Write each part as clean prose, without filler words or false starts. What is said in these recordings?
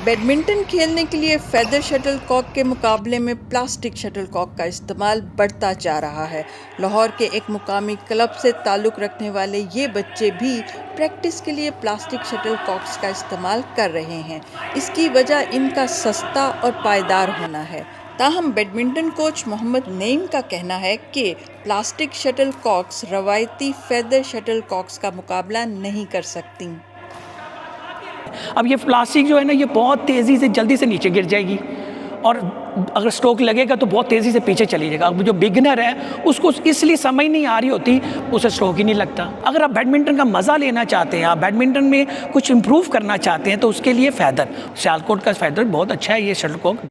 Badminton کھیلنے کے لیے فیدر شٹل کاک کے مقابلے میں پلاسٹک شٹل کاک کا استعمال بڑھتا جا رہا ہے۔ لاہور کے ایک مقامی کلب سے تعلق رکھنے والے یہ بچے بھی پریکٹس کے لیے پلاسٹک شٹل کاکس کا استعمال کر رہے ہیں۔ اس کی وجہ ان کا سستا اور پائیدار ہونا ہے۔ تاہم بیڈمنٹن کوچ محمد نعیم کا کہنا ہے کہ پلاسٹک شٹل کاکس روایتی فیدر شٹل کاکس کا مقابلہ نہیں کر سکتی۔ اب یہ پلاسٹک جو ہے نا، یہ بہت تیزی سے جلدی سے نیچے گر جائے گی، اور اگر سٹروک لگے گا تو بہت تیزی سے پیچھے چلی جائے گا۔ اب جو بگنر ہے اس کو اس لیے سمجھ نہیں آ رہی ہوتی، اسے سٹروک ہی نہیں لگتا۔ اگر آپ بیڈمنٹن کا مزہ لینا چاہتے ہیں، آپ بیڈمنٹن میں کچھ امپروو کرنا چاہتے ہیں، تو اس کے لیے فیدر سیالکوٹ کا فیدر بہت اچھا ہے، یہ شٹل کاک۔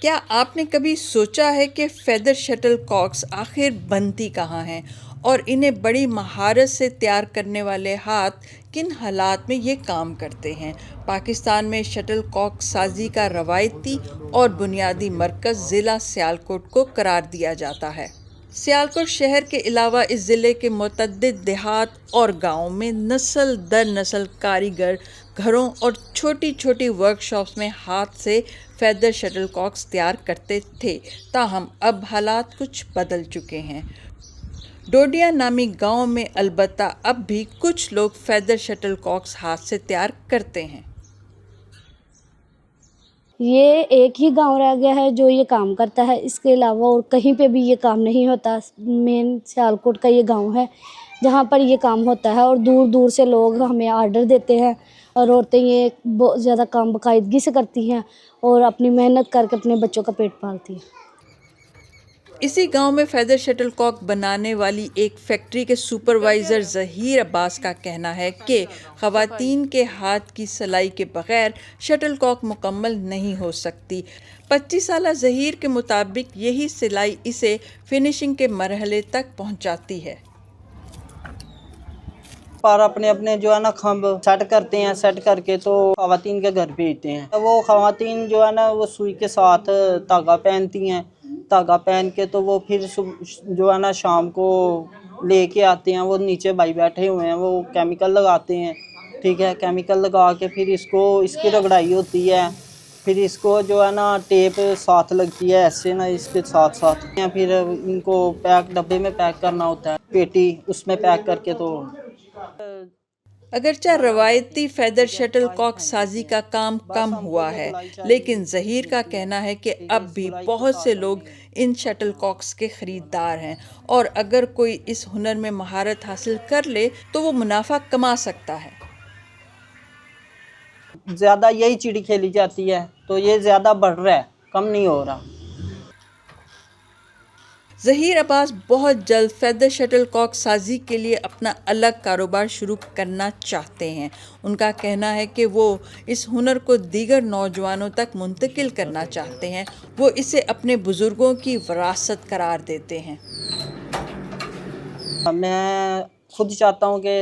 کیا آپ نے کبھی سوچا ہے کہ فیدر شٹل کاکس آخر بنتی کہاں ہیں، اور انہیں بڑی مہارت سے تیار کرنے والے ہاتھ کن حالات میں یہ کام کرتے ہیں؟ پاکستان میں شٹل کاک سازی کا روایتی اور بنیادی مرکز ضلع سیالکوٹ کو قرار دیا جاتا ہے۔ سیالکوٹ شہر کے علاوہ اس ضلع کے متعدد دیہات اور گاؤں میں نسل در نسل کاریگر گھروں اور چھوٹی چھوٹی ورک شاپس میں ہاتھ سے فیدر شٹل کاکس تیار کرتے تھے، تاہم اب حالات کچھ بدل چکے ہیں۔ ڈوڈیا نامی گاؤں میں البتہ اب بھی کچھ لوگ فیدر شٹل کاکس ہاتھ سے تیار کرتے ہیں۔ یہ ایک ہی گاؤں رہ گیا ہے جو یہ کام کرتا ہے، اس کے علاوہ اور کہیں پہ بھی یہ کام نہیں ہوتا۔ مین سیالکوٹ کا یہ گاؤں ہے جہاں پر یہ کام ہوتا ہے، اور دور دور سے لوگ ہمیں آرڈر دیتے ہیں، اور عورتیں یہ بہت زیادہ کام باقاعدگی سے کرتی ہیں اور اپنی محنت کر کے اپنے بچوں کا پیٹ پالتی ہیں۔ اسی گاؤں میں فیدر شٹل کاک بنانے والی ایک فیکٹری کے سپروائزر ظہیر عباس کا کہنا ہے کہ خواتین کے ہاتھ کی سلائی کے بغیر شٹل کاک مکمل نہیں ہو سکتی۔ 25 سالہ ظہیر کے مطابق یہی سلائی اسے فنیشنگ کے مرحلے تک پہنچاتی ہے۔ پر اپنے جو ہے نا کھمب سیٹ کرتے ہیں، سیٹ کر کے تو خواتین کے گھر بھیجتے ہیں۔ وہ خواتین جو ہے نا وہ سوئی کے ساتھ دھاگا پہنتی ہیں، دھاگا پہن کے تو وہ پھر جو ہے نا شام کو لے کے آتے ہیں۔ وہ نیچے بھائی بیٹھے ہوئے ہیں، وہ کیمیکل لگاتے ہیں، ٹھیک ہے، کیمیکل لگا کے پھر اس کی رگڑائی ہوتی ہے، پھر اس کو جو ہے نا ٹیپ ساتھ لگتی ہے ایسے نا، اس کے ساتھ ساتھ پھر ان کو پیک ڈبے میں پیک کرنا ہوتا ہے، پیٹی اس میں پیک کر کے۔ تو اگرچہ روایتی فیدر شٹل کاک سازی کا کام کم ہوا ہے، لیکن ظہیر کا کہنا ہے کہ اب بھی بہت سے لوگ ان شٹل کاکس کے خریدار ہیں، اور اگر کوئی اس ہنر میں مہارت حاصل کر لے تو وہ منافع کما سکتا ہے۔ زیادہ یہی چڑی کھیلی جاتی ہے، تو یہ زیادہ بڑھ رہا ہے، کم نہیں ہو رہا۔ ظہیر عباس بہت جلد فیدر شٹل کاک سازی کے لیے اپنا الگ کاروبار شروع کرنا چاہتے ہیں۔ ان کا کہنا ہے کہ وہ اس ہنر کو دیگر نوجوانوں تک منتقل کرنا چاہتے ہیں۔ وہ اسے اپنے بزرگوں کی وراثت قرار دیتے ہیں۔ میں خود چاہتا ہوں کہ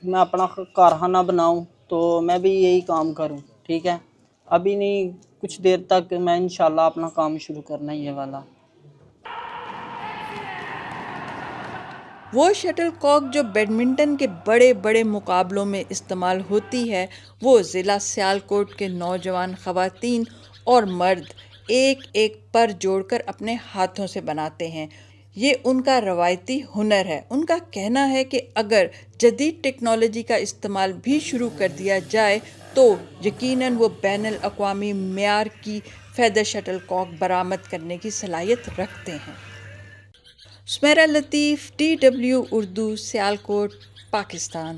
میں اپنا کارخانہ بناؤں، تو میں بھی یہی کام کروں، ٹھیک ہے۔ ابھی نہیں، کچھ دیر تک میں انشاءاللہ اپنا کام شروع کرنا ہی ہے والا۔ وہ شٹل کاک جو بیڈمنٹن کے بڑے بڑے مقابلوں میں استعمال ہوتی ہے، وہ ضلع سیالکوٹ کے نوجوان خواتین اور مرد ایک ایک پر جوڑ کر اپنے ہاتھوں سے بناتے ہیں۔ یہ ان کا روایتی ہنر ہے۔ ان کا کہنا ہے کہ اگر جدید ٹیکنالوجی کا استعمال بھی شروع کر دیا جائے تو یقیناً وہ بین الاقوامی معیار کی فیدر شٹل کاک برآمد کرنے کی صلاحیت رکھتے ہیں۔ سمیرہ لطیف، DW اردو، سیالکوٹ، پاکستان۔